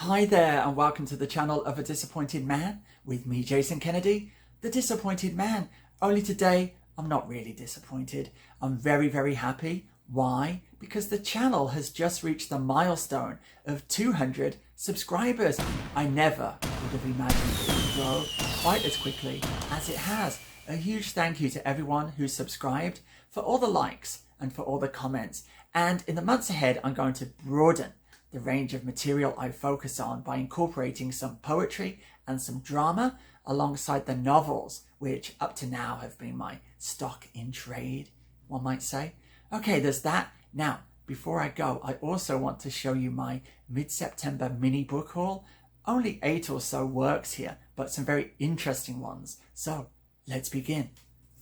Hi there and welcome to the channel of A Disappointed Man with me, Jason Kennedy, the Disappointed Man. Only today, I'm not really disappointed. I'm very, very happy. Why? Because the channel has just reached the milestone of 200 subscribers. I never would have imagined it would grow quite as quickly as it has. A huge thank you to everyone who subscribed, for all the likes and for all the comments. And in the months ahead, I'm going to broaden the range of material I focus on by incorporating some poetry and some drama alongside the novels, which up to now have been my stock in trade, one might say. Okay, there's that. Now, before I go, I also want to show you my mid-September mini book haul. Only 8 or so works here, but some very interesting ones. So, let's begin.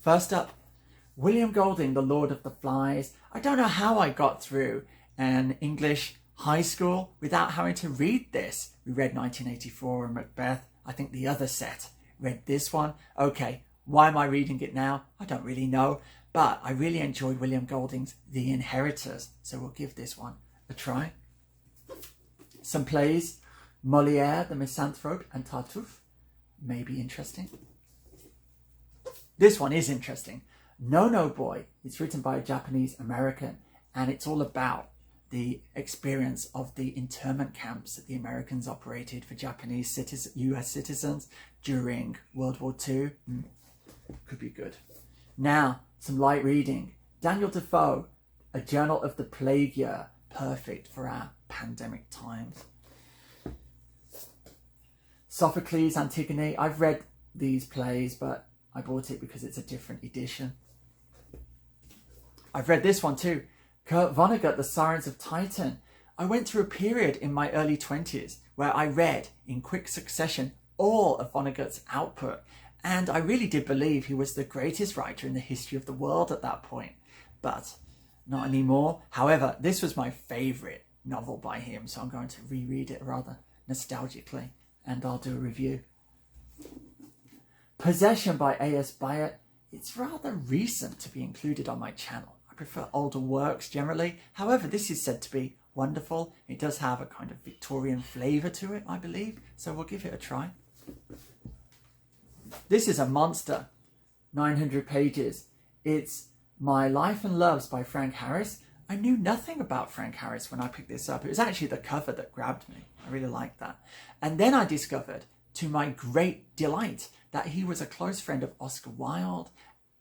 First up, William Golding, The Lord of the Flies. I don't know how I got through an English high school without having to read this. We read 1984 and Macbeth. I think the other set read this one. Okay, why am I reading it now? I don't really know, but I really enjoyed William Golding's The Inheritors, so we'll give this one a try. Some plays, Moliere, The Misanthrope and Tartuffe, may be interesting. This one is interesting. No Boy. It's written by a Japanese American, and it's all about the experience of the internment camps that the Americans operated for Japanese US citizens during World War II. Could be good. Now, some light reading. Daniel Defore, A Journal of the Plague Year. Perfect for our pandemic times. Sophocles, Antigone. I've read these plays, but I bought it because it's a different edition. I've read this one too. Vonnegut, The Sirens of Titan. I went through a period in my early 20s where I read in quick succession all of Vonnegut's output, and I really did believe he was the greatest writer in the history of the world at that point, but not anymore. However, this was my favourite novel by him, so I'm going to reread it rather nostalgically, and I'll do a review. Possession by A.S. Byatt. It's rather recent to be included on my channel. I prefer older works generally. However, this is said to be wonderful. It does have a kind of Victorian flavour to it, I believe. So we'll give it a try. This is a monster. 900 pages. It's My Life and Loves by Frank Harris. I knew nothing about Frank Harris when I picked this up. It was actually the cover that grabbed me. I really liked that. And then I discovered, to my great delight, that he was a close friend of Oscar Wilde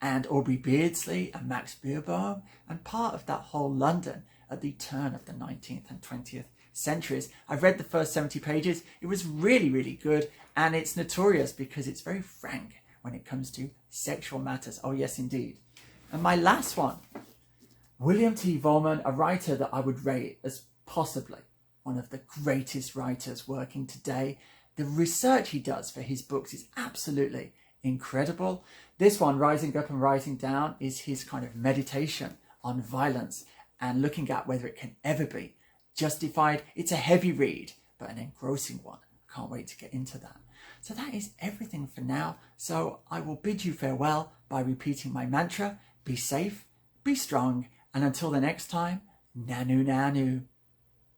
and Aubrey Beardsley and Max Beerbohm, and part of that whole London at the turn of the 19th and 20th centuries. I've read the first 70 pages. It was really, really good, and it's notorious because it's very frank when it comes to sexual matters. Oh yes, indeed. And my last one, William T. Vollmann, a writer that I would rate as possibly one of the greatest writers working today. The research he does for his books is absolutely incredible. This one, Rising Up and Rising Down, is his kind of meditation on violence and looking at whether it can ever be justified. It's a heavy read, but an engrossing one. Can't wait to get into that. So that is everything for now. So I will bid you farewell by repeating my mantra. Be safe, be strong, and until the next time, Nanu Nanu.